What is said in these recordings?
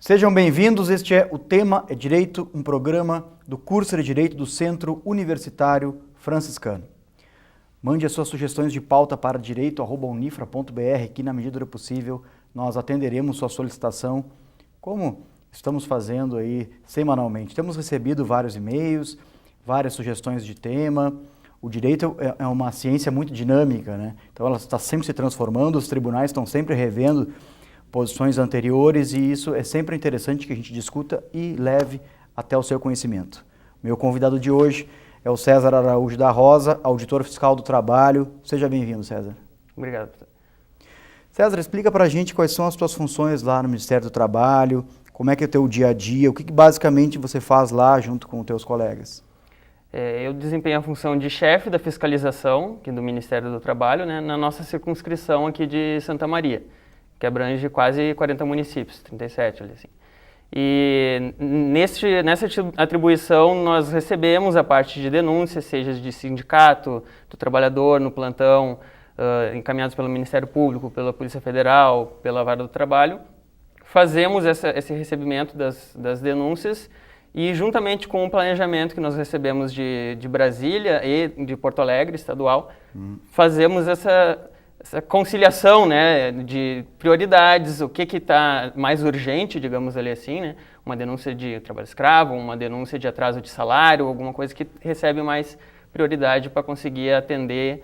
Sejam bem-vindos, este é O Tema é Direito, um programa do curso de Direito do Centro Universitário Franciscano. Mande as suas sugestões de pauta para direito@unifra.br, que na medida do possível nós atenderemos sua solicitação, como estamos fazendo aí semanalmente. Temos recebido vários e-mails, várias sugestões de tema. O direito é uma ciência muito dinâmica, né? Então ela está sempre se transformando, os tribunais estão sempre revendo posições anteriores e isso é sempre interessante que a gente discuta e leve até o seu conhecimento. Meu convidado de hoje é o César Araújo da Rosa, auditor fiscal do trabalho. Seja bem-vindo, César. Obrigado. César, explica pra gente quais são as tuas funções lá no Ministério do Trabalho, como é que é o teu dia a dia, o que basicamente você faz lá junto com os teus colegas. Eu desempenho a função de chefe da fiscalização aqui do Ministério do Trabalho, né, na nossa circunscrição aqui de Santa Maria, que abrange quase 40 municípios, 37 ali assim. E nessa atribuição nós recebemos a parte de denúncias, seja de sindicato, do trabalhador no plantão, encaminhados pelo Ministério Público, pela Polícia Federal, pela Vara do Trabalho. Fazemos esse recebimento das denúncias e juntamente com o planejamento que nós recebemos de Brasília e de Porto Alegre, estadual, fazemos essa conciliação, né, de prioridades, o que está mais urgente, digamos ali assim, né, uma denúncia de trabalho escravo, uma denúncia de atraso de salário, alguma coisa que recebe mais prioridade para conseguir atender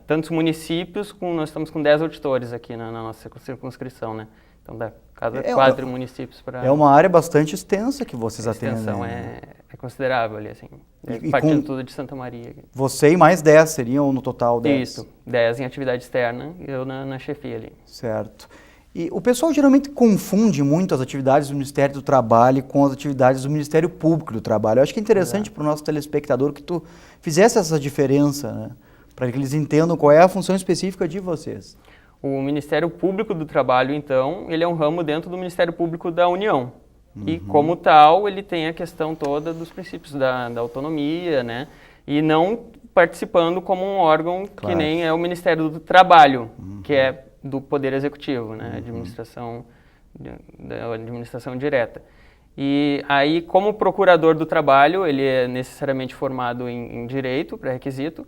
tantos municípios, nós estamos com 10 auditores aqui na nossa circunscrição, né, então dá cada 4 municípios para... É uma área bastante extensa que vocês atendem. A extensão é considerável ali, assim, partindo tudo de Santa Maria. Você e mais 10 seriam no total 10? Isso, 10 em atividade externa e eu na chefia ali. Certo. E o pessoal geralmente confunde muito as atividades do Ministério do Trabalho com as atividades do Ministério Público do Trabalho. Eu acho que é interessante para o nosso telespectador que tu fizesse essa diferença, né? Para que eles entendam qual é a função específica de vocês. O Ministério Público do Trabalho, então, ele é um ramo dentro do Ministério Público da União. E, como tal, ele tem a questão toda dos princípios da autonomia, né? E não participando como um órgão que nem é o Ministério do Trabalho, que é do Poder Executivo, né? Da administração direta. E aí, como procurador do trabalho, ele é necessariamente formado em direito, pré-requisito,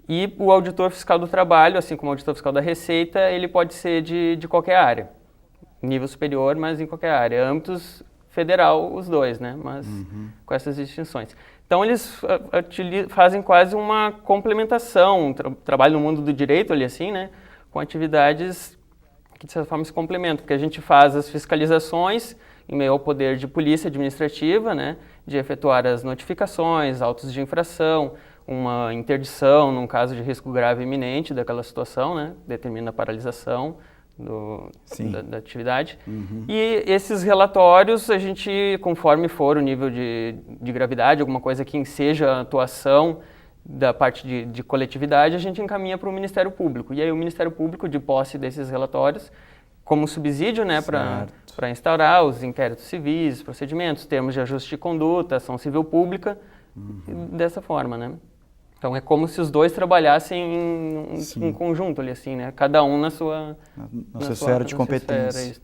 e o auditor fiscal do trabalho, assim como o auditor fiscal da Receita, ele pode ser de qualquer área. Nível superior, mas em qualquer área. Âmbitos federal, os dois, né? Mas com essas distinções. Então, eles fazem quase uma complementação, trabalho no mundo do direito, ali assim, né? Com atividades que, de certa forma, se complementam. Porque a gente faz as fiscalizações em meio ao poder de polícia administrativa, né? De efetuar as notificações, autos de infração, uma interdição num caso de risco grave e iminente daquela situação, né? Determina a paralisação da atividade. E esses relatórios, a gente, conforme for o nível de gravidade, alguma coisa que enseja a atuação da parte de coletividade, a gente encaminha para o Ministério Público. E aí o Ministério Público, de posse desses relatórios, como subsídio, né, para instaurar os inquéritos civis, procedimentos, termos de ajuste de conduta, ação civil pública, dessa forma, né? Então é como se os dois trabalhassem em conjunto ali, assim, né? Cada um na sua esfera de competência.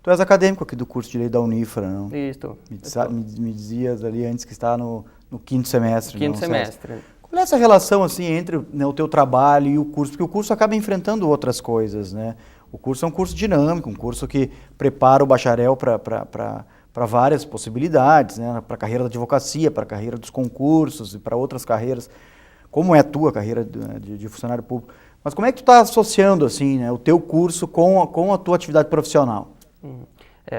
Tu és acadêmico aqui do curso de Direito da Unifra, não? Isso. Me dizias ali antes que está no quinto semestre. Quinto semestre. Qual é essa relação, assim, entre, né, o teu trabalho e o curso? Porque o curso acaba enfrentando outras coisas, né? O curso é um curso dinâmico, um curso que prepara o bacharel para várias possibilidades, né? Para a carreira da advocacia, para a carreira dos concursos e para outras carreiras, como é a tua carreira de funcionário público. Mas como é que tu está associando, assim, né, o teu curso com a tua atividade profissional?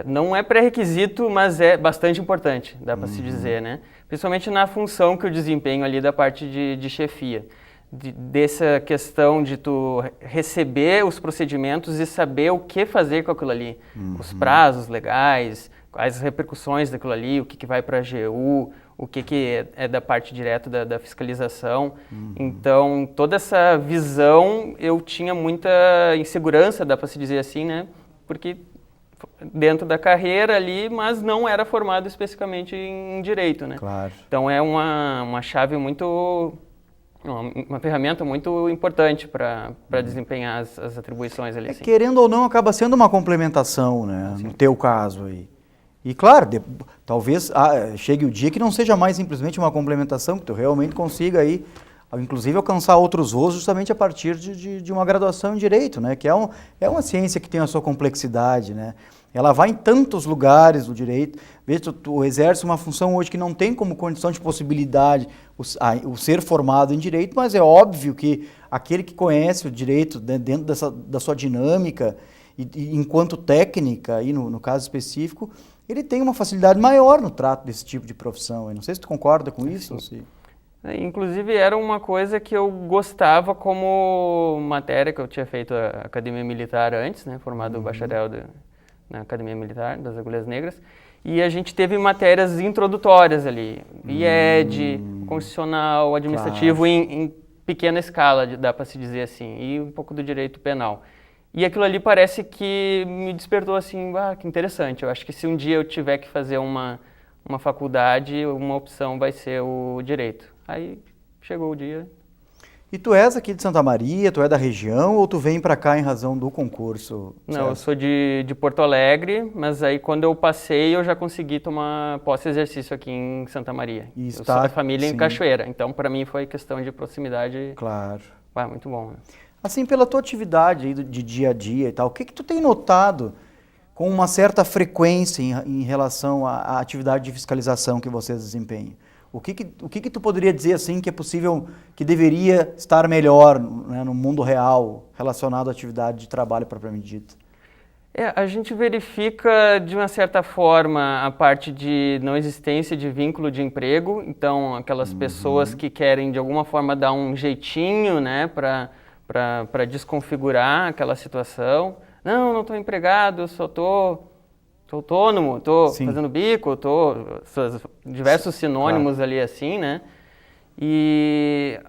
Não é pré-requisito, mas é bastante importante, dá para se dizer, né? Principalmente na função que eu desempenho ali da parte de chefia. Dessa questão de tu receber os procedimentos e saber o que fazer com aquilo ali. Os prazos legais, quais as repercussões daquilo ali, o que vai para a AGU, o que é da parte direta da fiscalização. Então, toda essa visão, eu tinha muita insegurança, dá para se dizer assim, né? Porque dentro da carreira ali, mas não era formado especificamente em direito, né? Claro. Então, é uma chave muito... uma ferramenta muito importante para desempenhar as atribuições ali. Assim. Querendo ou não, acaba sendo uma complementação, né? No teu caso aí. E claro, talvez chegue o dia que não seja mais simplesmente uma complementação, que tu realmente consiga aí, inclusive, alcançar outros voos justamente a partir de uma graduação em Direito, né? Que é uma ciência que tem a sua complexidade, né? Ela vai em tantos lugares do direito. Veja, tu exerce uma função hoje que não tem como condição de possibilidade o ser formado em Direito, mas é óbvio que aquele que conhece o Direito, né, dentro da sua dinâmica, e enquanto técnica, aí no caso específico, ele tem uma facilidade maior no trato desse tipo de profissão. Eu não sei se tu concorda com isso. Ou se... Inclusive, era uma coisa que eu gostava como matéria, que eu tinha feito a Academia Militar antes, né, formado bacharel na Academia Militar das Agulhas Negras, e a gente teve matérias introdutórias ali, IED, constitucional, administrativo, claro, em pequena escala, dá para se dizer assim, e um pouco do direito penal. E aquilo ali parece que me despertou assim, que interessante. Eu acho que se um dia eu tiver que fazer uma faculdade, uma opção vai ser o direito. Aí chegou o dia. E tu és aqui de Santa Maria, tu é da região ou tu vem para cá em razão do concurso? Não, eu sou de Porto Alegre, mas aí quando eu passei eu já consegui tomar posse de exercício aqui em Santa Maria. E eu sou da família em Cachoeira, então para mim foi questão de proximidade. Claro. Muito bom. Né? Assim, pela tua atividade aí de dia a dia e tal, o que tu tem notado com uma certa frequência em relação à atividade de fiscalização que vocês desempenham? O que tu poderia dizer assim que é possível, que deveria estar melhor, né, no mundo real relacionado à atividade de trabalho propriamente dita? A gente verifica de uma certa forma a parte de não existência de vínculo de emprego, então aquelas pessoas que querem de alguma forma dar um jeitinho, né, para desconfigurar aquela situação. Não estou empregado, eu só estou autônomo, estou fazendo bico, diversos sinônimos, claro, ali assim, né? E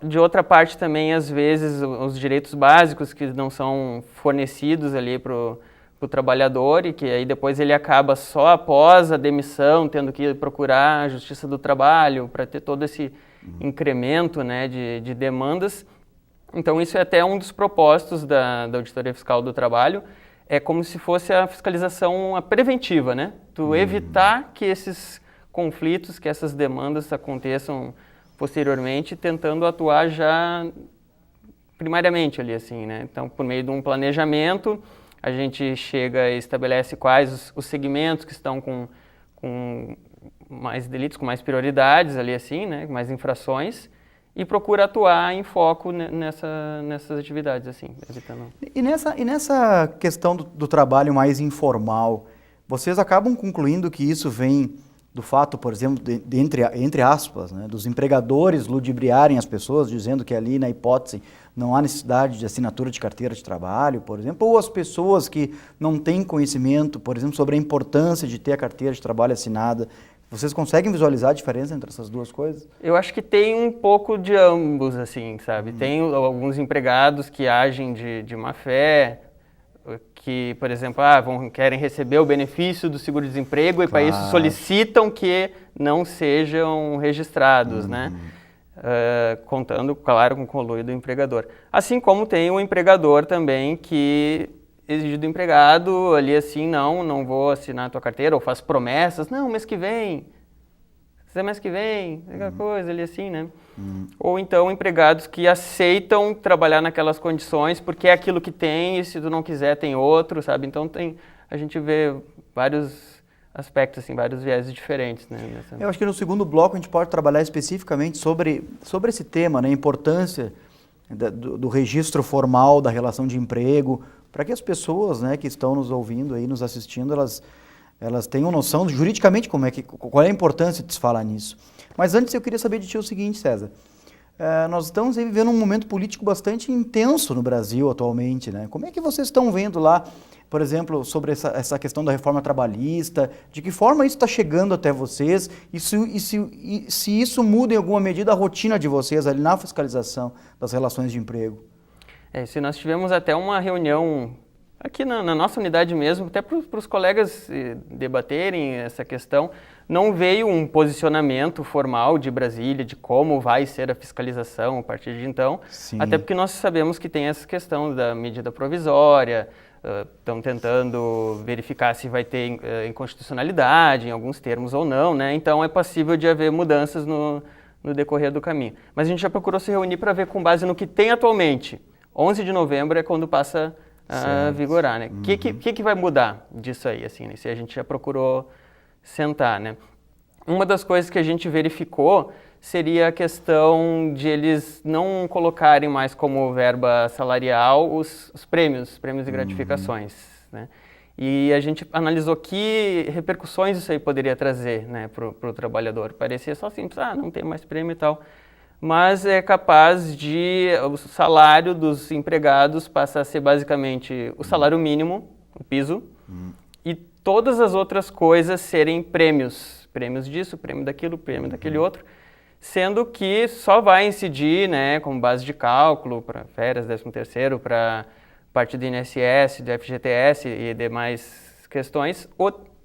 de outra parte também, às vezes, os direitos básicos que não são fornecidos ali para o trabalhador e que aí depois ele acaba só após a demissão tendo que procurar a Justiça do Trabalho para ter todo esse incremento, né, de demandas. Então isso é até um dos propósitos da Auditoria Fiscal do Trabalho, é como se fosse a fiscalização preventiva, né? Tu evitar que esses conflitos, que essas demandas aconteçam posteriormente, tentando atuar já primariamente ali, assim, né? Então, por meio de um planejamento, a gente chega e estabelece quais os segmentos que estão com mais delitos, com mais prioridades ali, assim, né? Mais infrações, e procura atuar em foco nessas atividades, assim, evitando... E nessa questão do trabalho mais informal, vocês acabam concluindo que isso vem do fato, por exemplo, entre aspas, né, dos empregadores ludibriarem as pessoas, dizendo que ali, na hipótese, não há necessidade de assinatura de carteira de trabalho, por exemplo, ou as pessoas que não têm conhecimento, por exemplo, sobre a importância de ter a carteira de trabalho assinada. Vocês conseguem visualizar a diferença entre essas duas coisas? Eu acho que tem um pouco de ambos, assim, sabe? Tem alguns empregados que agem de má fé, que, por exemplo, querem receber o benefício do seguro-desemprego, claro, e para isso solicitam que não sejam registrados, né? Contando, claro, com o conluio do empregador. Assim como tem o empregador também que exige do empregado ali assim, não vou assinar a tua carteira, ou faz promessas, não, mês que vem, aquela coisa ali assim, né? Ou então empregados que aceitam trabalhar naquelas condições porque é aquilo que tem e se tu não quiser tem outro, sabe? Então a gente vê vários aspectos, assim, vários viéses diferentes, né? Eu acho que no segundo bloco a gente pode trabalhar especificamente sobre esse tema, né? A importância do registro formal da relação de emprego, para que as pessoas, né, que estão nos ouvindo aí, nos assistindo, elas tenham noção juridicamente qual é a importância de se falar nisso. Mas antes eu queria saber de ti o seguinte, César. Nós estamos aí vivendo um momento político bastante intenso no Brasil atualmente, né? Como é que vocês estão vendo lá, por exemplo, sobre essa questão da reforma trabalhista? De que forma isso está chegando até vocês? E se isso muda em alguma medida a rotina de vocês ali na fiscalização das relações de emprego? Se nós tivemos até uma reunião aqui na nossa unidade mesmo, até para os colegas debaterem essa questão, não veio um posicionamento formal de Brasília de como vai ser a fiscalização a partir de então, Sim. Até porque nós sabemos que tem essa questão da medida provisória, estão tentando verificar se vai ter inconstitucionalidade em alguns termos ou não, né? Então é passível de haver mudanças no decorrer do caminho. Mas a gente já procurou se reunir para ver com base no que tem atualmente. 11 de novembro é quando passa a vigorar, né? O que vai mudar disso aí, assim, né? Se a gente já procurou sentar, né? Uma das coisas que a gente verificou seria a questão de eles não colocarem mais como verba salarial os prêmios e gratificações, né? E a gente analisou que repercussões isso aí poderia trazer, né, para o trabalhador. Parecia só simples, não tem mais prêmio e tal. Mas é capaz de o salário dos empregados passar a ser basicamente o salário mínimo, o piso, e todas as outras coisas serem prêmios. Prêmios disso, prêmio daquele outro, sendo que só vai incidir, né, como base de cálculo para férias, 13º, para parte do INSS, do FGTS e demais questões,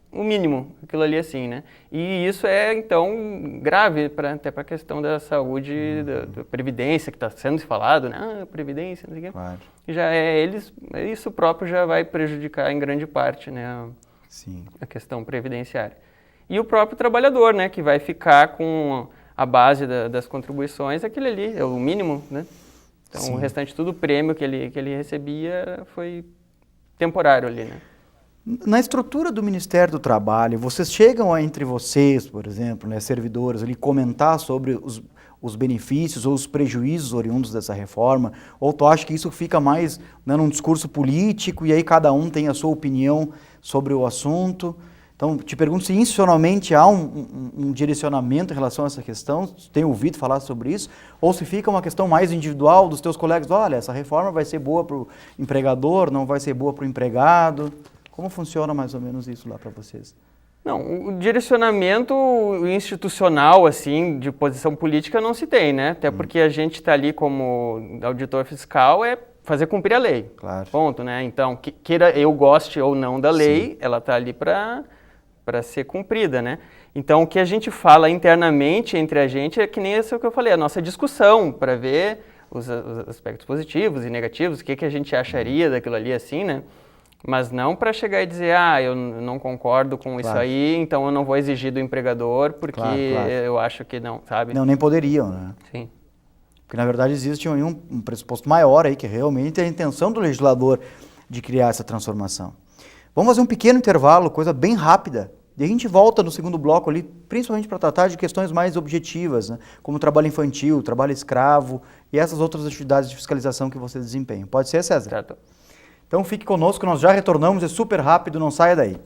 o mínimo, aquilo ali assim, né? E isso é, então, grave até para a questão da saúde, da previdência, que está sendo falado, né? Previdência, não sei o quê. Claro. Já isso próprio já vai prejudicar em grande parte, né, a questão previdenciária. E o próprio trabalhador, né, que vai ficar com a base das contribuições, aquele ali, é o mínimo, né? Então, o restante, tudo o prêmio que ele recebia foi temporário ali, né? Na estrutura do Ministério do Trabalho, vocês chegam entre vocês, por exemplo, né, servidores, ali, comentar sobre os benefícios ou os prejuízos oriundos dessa reforma? Ou tu acha que isso fica mais, né, num discurso político e aí cada um tem a sua opinião sobre o assunto? Então, te pergunto se institucionalmente há um direcionamento em relação a essa questão, tem ouvido falar sobre isso, ou se fica uma questão mais individual dos teus colegas, olha, essa reforma vai ser boa para o empregador, não vai ser boa para o empregado. Como funciona mais ou menos isso lá para vocês? Não, o direcionamento institucional, assim, de posição política não se tem, né? Até porque a gente está ali como auditor fiscal fazer cumprir a lei. Claro. Ponto, né? Então, queira eu goste ou não da lei, ela está ali para ser cumprida, né? Então, o que a gente fala internamente entre a gente é que nem isso que eu falei, a nossa discussão para ver os aspectos positivos e negativos, o que a gente acharia daquilo ali, assim, né? Mas não para chegar e dizer, eu não concordo com isso aí, então eu não vou exigir do empregador porque eu acho que não, sabe? Não, nem poderiam, né? Sim. Porque, na verdade, existe um pressuposto maior aí, que realmente é a intenção do legislador de criar essa transformação. Vamos fazer um pequeno intervalo, coisa bem rápida, e a gente volta no segundo bloco ali, principalmente para tratar de questões mais objetivas, né? Como trabalho infantil, trabalho escravo e essas outras atividades de fiscalização que vocês desempenham. Pode ser, César? Certo. Então fique conosco, nós já retornamos, é super rápido, não saia daí.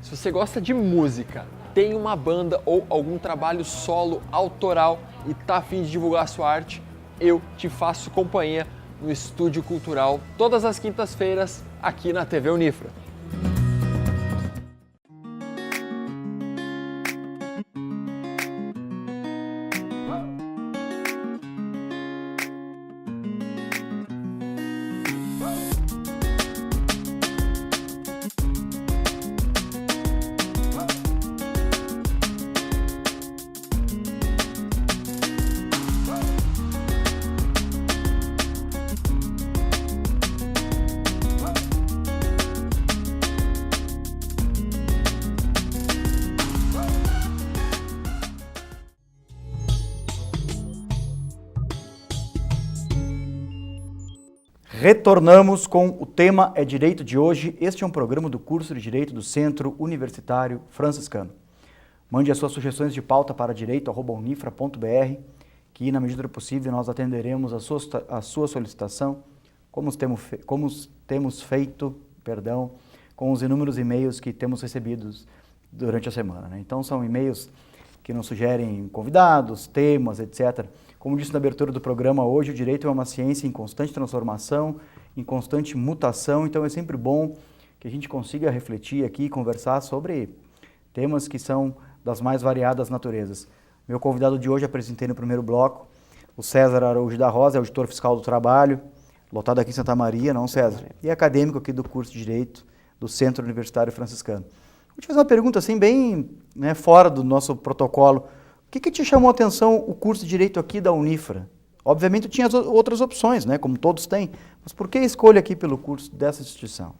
Se você gosta de música, tem uma banda ou algum trabalho solo autoral e tá a fim de divulgar a sua arte, eu te faço companhia no Estúdio Cultural todas as quintas-feiras aqui na TV Unifra. Retornamos com o tema É Direito de hoje. Este é um programa do curso de Direito do Centro Universitário Franciscano. Mande as suas sugestões de pauta para direito@unifra.br, que na medida do possível nós atenderemos a sua solicitação, como temos feito, com os inúmeros e-mails que temos recebidos durante a semana, né? Então são e-mails que nos sugerem convidados, temas, etc. Como disse na abertura do programa, hoje o direito é uma ciência em constante transformação, em constante mutação, então é sempre bom que a gente consiga refletir aqui e conversar sobre temas que são das mais variadas naturezas. Meu convidado de hoje, apresentei no primeiro bloco, o César Araújo da Rosa, é auditor fiscal do trabalho, lotado aqui em Santa Maria, não, César? E acadêmico aqui do curso de Direito do Centro Universitário Franciscano. Vou te fazer uma pergunta assim, bem, né, fora do nosso protocolo. O que te chamou a atenção o curso de Direito aqui da Unifra? Obviamente tinha as outras opções, né, como todos têm, mas por que a escolha aqui pelo curso dessa instituição?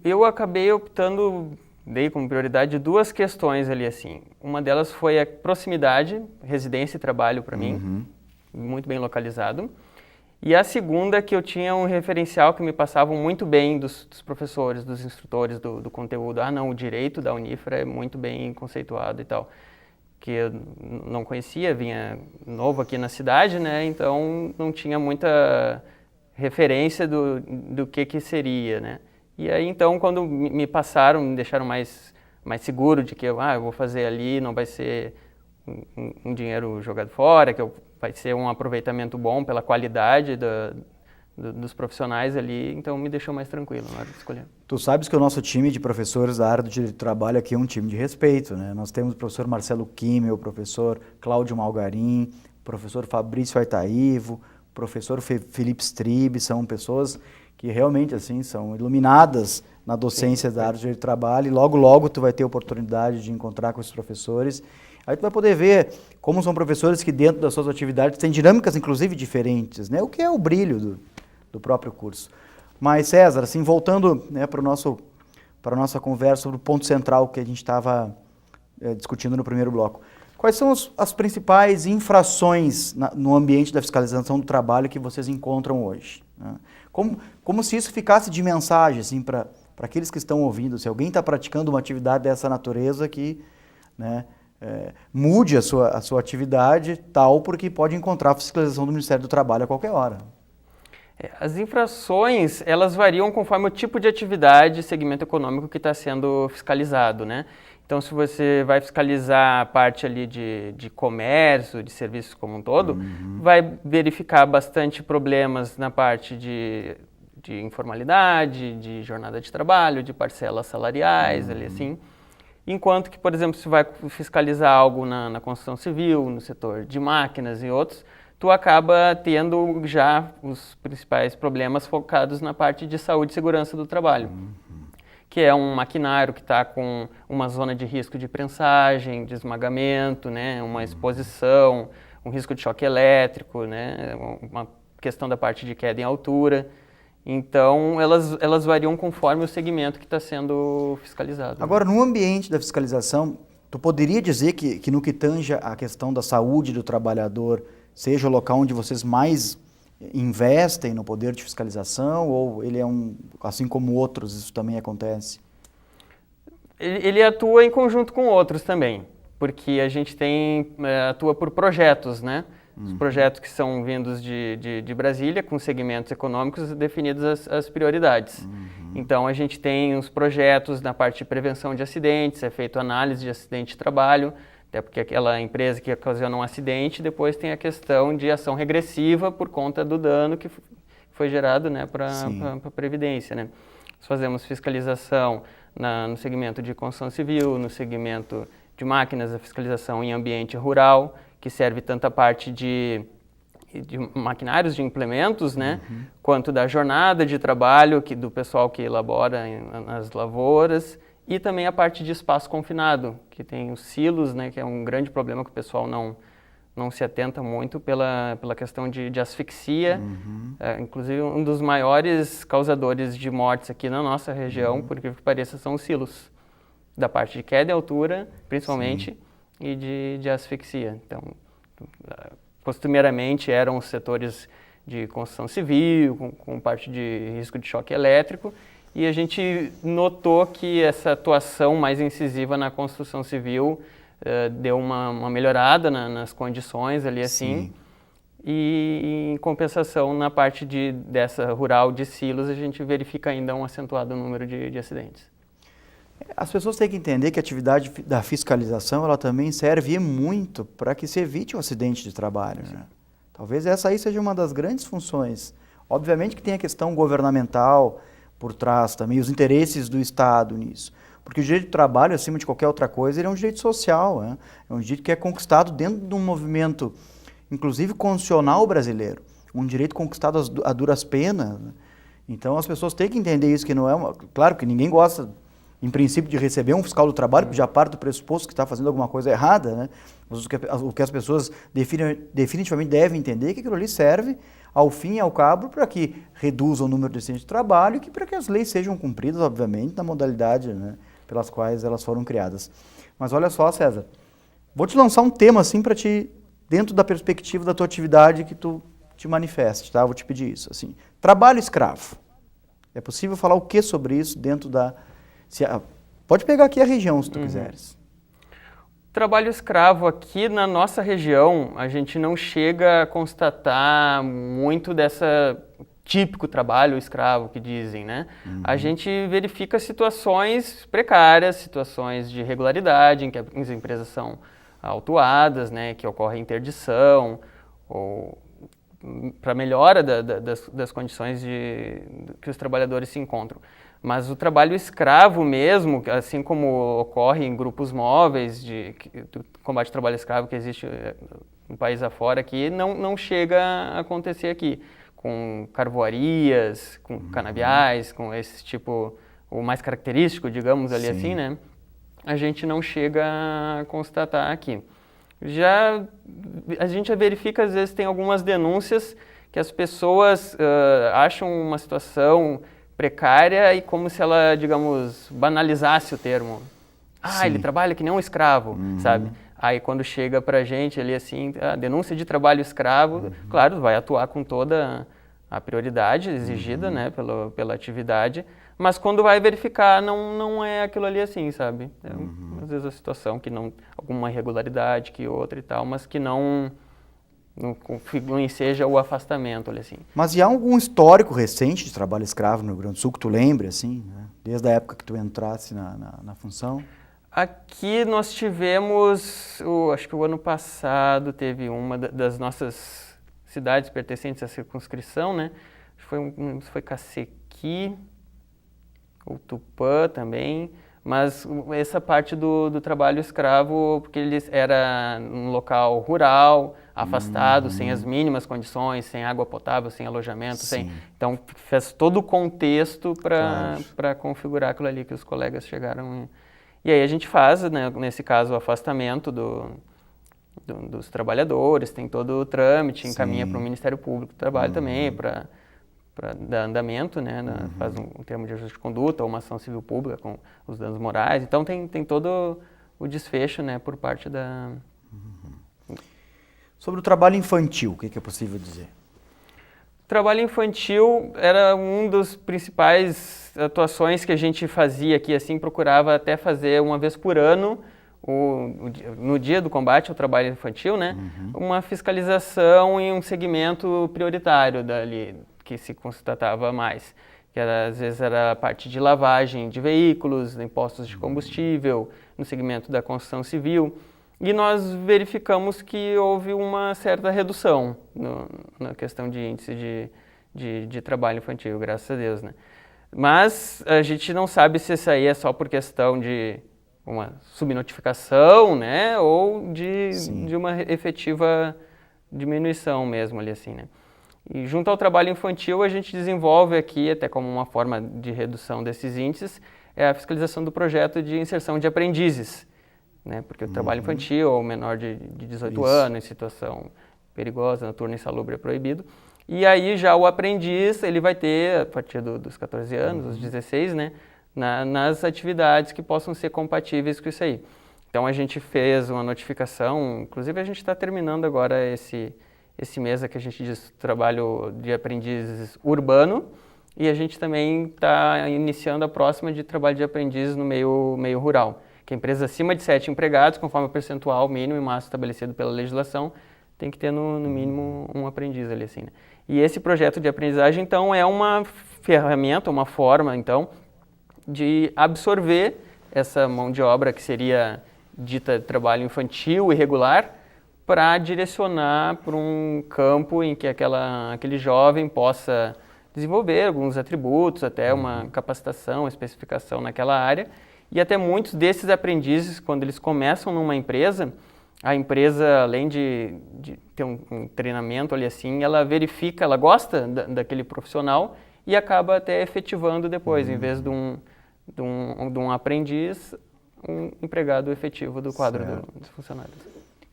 Eu acabei optando, dei como prioridade 2 questões ali assim. Uma delas foi a proximidade, residência e trabalho para mim, muito bem localizado. E a segunda é que eu tinha um referencial que me passavam muito bem dos professores, dos instrutores do conteúdo. Não, o direito da Unifra é muito bem conceituado e tal. Que eu não conhecia, vinha novo aqui na cidade, né? Então não tinha muita referência do que seria, né? E aí então quando me passaram, me deixaram mais seguro de que eu vou fazer ali, não vai ser um dinheiro jogado fora, que vai ser um aproveitamento bom pela qualidade dos profissionais ali, então me deixou mais tranquilo na hora de escolher. Tu sabes que o nosso time de professores da área do direito do trabalho aqui é um time de respeito, né? Nós temos o professor Marcelo Kimmel, o professor Cláudio Malgarim, o professor Fabrício Aitaivo, o professor Felipe Strib, são pessoas que realmente assim são iluminadas na docência da área do direito do trabalho, e logo tu vai ter a oportunidade de encontrar com esses professores. Aí tu vai poder ver como são professores que dentro das suas atividades têm dinâmicas inclusive diferentes, né? O que é o brilho do próprio curso. Mas César, assim, voltando, né, para a nossa conversa sobre o ponto central que a gente estava discutindo no primeiro bloco. Quais são as principais infrações no ambiente da fiscalização do trabalho que vocês encontram hoje, né? Como se isso ficasse de mensagem assim, para aqueles que estão ouvindo, se alguém está praticando uma atividade dessa natureza que, né, mude a sua atividade tal, porque pode encontrar a fiscalização do Ministério do Trabalho a qualquer hora. As infrações, elas variam conforme o tipo de atividade e segmento econômico que está sendo fiscalizado, né? Então, se você vai fiscalizar a parte ali de comércio, de serviços como um todo, vai verificar bastante problemas na parte de informalidade, de jornada de trabalho, de parcelas salariais, ali assim. Enquanto que, por exemplo, se vai fiscalizar algo na construção civil, no setor de máquinas e outros, tu acaba tendo já os principais problemas focados na parte de saúde e segurança do trabalho, que é um maquinário que está com uma zona de risco de prensagem, de esmagamento, né, uma exposição, um risco de choque elétrico, né, uma questão da parte de queda em altura. Então, elas variam conforme o segmento que está sendo fiscalizado. Agora, no ambiente da fiscalização, tu poderia dizer que no que tange a questão da saúde do trabalhador, seja o local onde vocês mais investem no poder de fiscalização, ou ele é assim como outros, isso também acontece? Ele atua em conjunto com outros também, porque a gente atua por projetos, né? Os projetos que são vindos de Brasília, com segmentos econômicos definidos as prioridades. Então, a gente tem os projetos na parte de prevenção de acidentes, é feito análise de acidente de trabalho, até porque aquela empresa que ocasiona um acidente, depois tem a questão de ação regressiva por conta do dano que foi gerado, né, para a Previdência, né? Nós fazemos fiscalização no segmento de construção civil, no segmento de máquinas, a fiscalização em ambiente rural, que serve tanto a parte de maquinários, de implementos, né, quanto da jornada de trabalho do pessoal que elabora nas lavouras, e também a parte de espaço confinado, que tem os silos, né, que é um grande problema que o pessoal não se atenta muito pela questão de asfixia. Inclusive, um dos maiores causadores de mortes aqui na nossa região, por que pareça, são os silos, da parte de queda e altura, principalmente, e de asfixia. Então, costumeiramente eram os setores de construção civil, com parte de risco de choque elétrico, e a gente notou que essa atuação mais incisiva na construção civil deu uma melhorada nas condições ali assim. E em compensação, na parte dessa rural de silos, a gente verifica ainda um acentuado número de acidentes. As pessoas têm que entender que a atividade da fiscalização ela também serve muito para que se evite um acidente de trabalho, né? Talvez essa aí seja uma das grandes funções. Obviamente que tem a questão governamental por trás também, os interesses do Estado nisso. Porque o direito do trabalho, acima de qualquer outra coisa, ele é um direito social, né? É um direito que é conquistado dentro de um movimento, inclusive constitucional brasileiro. Um direito conquistado a duras penas, né? Então as pessoas têm que entender isso, que não é claro que ninguém gosta em princípio, de receber um fiscal do trabalho, que já parte do pressuposto que está fazendo alguma coisa errada, né? Mas o que as pessoas definitivamente devem entender é que aquilo ali serve, ao fim e ao cabo, para que reduza o número de acidentes de trabalho e para que as leis sejam cumpridas, obviamente, na modalidade, né, pelas quais elas foram criadas. Mas olha só, César, vou te lançar um tema assim para ti, dentro da perspectiva da tua atividade, que tu te manifeste, tá? Vou te pedir isso, assim. Trabalho escravo. É possível falar o que sobre isso dentro da... Pode pegar aqui a região, se tu quiseres. Trabalho escravo aqui na nossa região, a gente não chega a constatar muito dessa típico trabalho escravo que dizem, né? A gente verifica situações precárias, situações de irregularidade, em que as empresas são autuadas, né? Que ocorre interdição, ou para melhora das condições que os trabalhadores se encontram. Mas o trabalho escravo mesmo, assim como ocorre em grupos móveis do combate ao trabalho escravo que existe no país afora aqui, não chega a acontecer aqui. Com carvoarias, com canaviais, com esse tipo, o mais característico, digamos ali assim, né? A gente não chega a constatar aqui. A gente já verifica, às vezes, tem algumas denúncias que as pessoas acham uma situação precária e como se ela, digamos, banalizasse o termo. Ele trabalha que nem um escravo, sabe? Aí quando chega pra gente ali assim, a denúncia de trabalho escravo, claro, vai atuar com toda a prioridade exigida, né, pela atividade, mas quando vai verificar não é aquilo ali assim, sabe? Às vezes a situação que não, alguma irregularidade que outra e tal, mas que não seja o afastamento ali assim. Mas e há algum histórico recente de trabalho escravo no Rio Grande do Sul que tu lembre, assim, né? Desde a época que tu entrasse na função? Aqui nós tivemos, acho que o ano passado teve uma das nossas cidades pertencentes à circunscrição, né? Foi Cacequi, ou Tupã também, mas essa parte do trabalho escravo, porque ele era um local rural, afastado, sem as mínimas condições, sem água potável, sem alojamento, então fez todo o contexto para configurar aquilo ali que os colegas chegaram. E aí a gente faz, né, nesse caso, o afastamento dos trabalhadores, tem todo o trâmite, encaminha para o Ministério Público do Trabalho também, para dar andamento, né, faz um termo de ajuste de conduta ou uma ação civil pública com os danos morais. Então tem todo o desfecho, né, por parte da... Sobre o trabalho infantil, o que é possível dizer? O trabalho infantil era um dos principais atuações que a gente fazia aqui, assim, procurava até fazer uma vez por ano, no dia do combate ao trabalho infantil, né, uma fiscalização em um segmento prioritário dali, que se constatava mais, que às vezes era a parte de lavagem de veículos, impostos de combustível, no segmento da construção civil, e nós verificamos que houve uma certa redução na questão de índice de trabalho infantil, graças a Deus, né? Mas a gente não sabe se isso aí é só por questão de uma subnotificação, né, ou de uma efetiva diminuição mesmo ali assim, né? E junto ao trabalho infantil, a gente desenvolve aqui, até como uma forma de redução desses índices, a fiscalização do projeto de inserção de aprendizes, né? Porque o trabalho infantil, ou menor de 18 anos, em situação perigosa, noturna e insalubre, é proibido. E aí já o aprendiz, ele vai ter, a partir dos 14 anos, os 16, né, nas atividades que possam ser compatíveis com isso aí. Então a gente fez uma notificação, inclusive a gente está terminando agora esse mês que a gente diz trabalho de aprendizes urbano, e a gente também está iniciando a próxima de trabalho de aprendizes no meio rural, que empresas acima de 7 empregados, conforme o percentual mínimo e máximo estabelecido pela legislação, tem que ter no mínimo um aprendiz ali assim, né? E esse projeto de aprendizagem, então, é uma ferramenta, uma forma, então, de absorver essa mão de obra que seria dita trabalho infantil irregular, para direcionar para um campo em que aquele jovem possa desenvolver alguns atributos, até uma capacitação, especificação naquela área. E até muitos desses aprendizes, quando eles começam numa empresa, a empresa, além de ter um treinamento ali assim, ela verifica, ela gosta daquele profissional e acaba até efetivando depois, em vez de de um aprendiz, um empregado efetivo do quadro dos funcionários.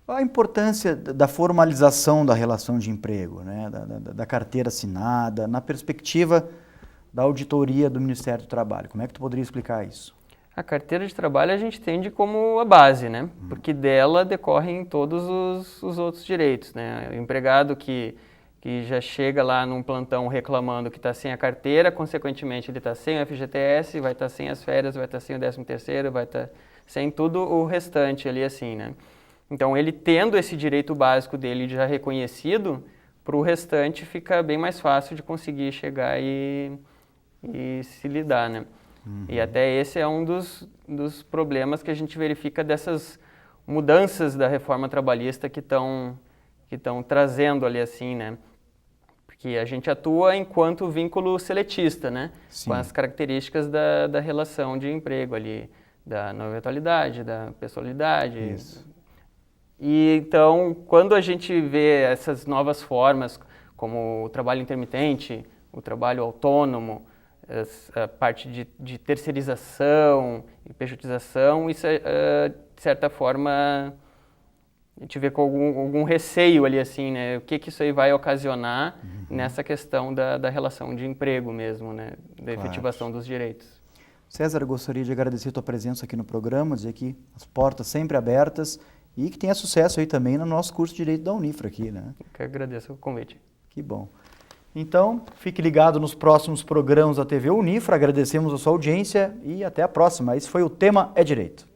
A importância da formalização da relação de emprego, né? Da carteira assinada, na perspectiva da auditoria do Ministério do Trabalho. Como é que tu poderia explicar isso? A carteira de trabalho a gente entende como a base, né? Porque dela decorrem todos os outros direitos, né? O empregado que já chega lá num plantão reclamando que está sem a carteira, consequentemente ele está sem o FGTS, vai estar sem as férias, vai estar sem o 13º, vai estar sem tudo o restante ali assim, né? Então ele tendo esse direito básico dele já reconhecido, para o restante fica bem mais fácil de conseguir chegar e se lidar, né? E até esse é um dos problemas que a gente verifica dessas mudanças da reforma trabalhista que estão trazendo ali assim, né? Porque a gente atua enquanto vínculo seletista, né? Sim. Com as características da relação de emprego ali, da não eventualidade, da pessoalidade. Isso. E então, quando a gente vê essas novas formas, como o trabalho intermitente, o trabalho autônomo, a parte de terceirização e pejotização, isso de certa forma a gente vê com algum receio ali assim, né? O que isso aí vai ocasionar nessa questão da relação de emprego mesmo, né? Da efetivação dos direitos. César, eu gostaria de agradecer a tua presença aqui no programa, dizer que as portas sempre abertas e que tenha sucesso aí também no nosso curso de Direito da Unifra aqui, né? Eu que agradeço o convite. Que bom. Então, fique ligado nos próximos programas da TV Unifra, agradecemos a sua audiência e até a próxima. Esse foi o Tema é Direito.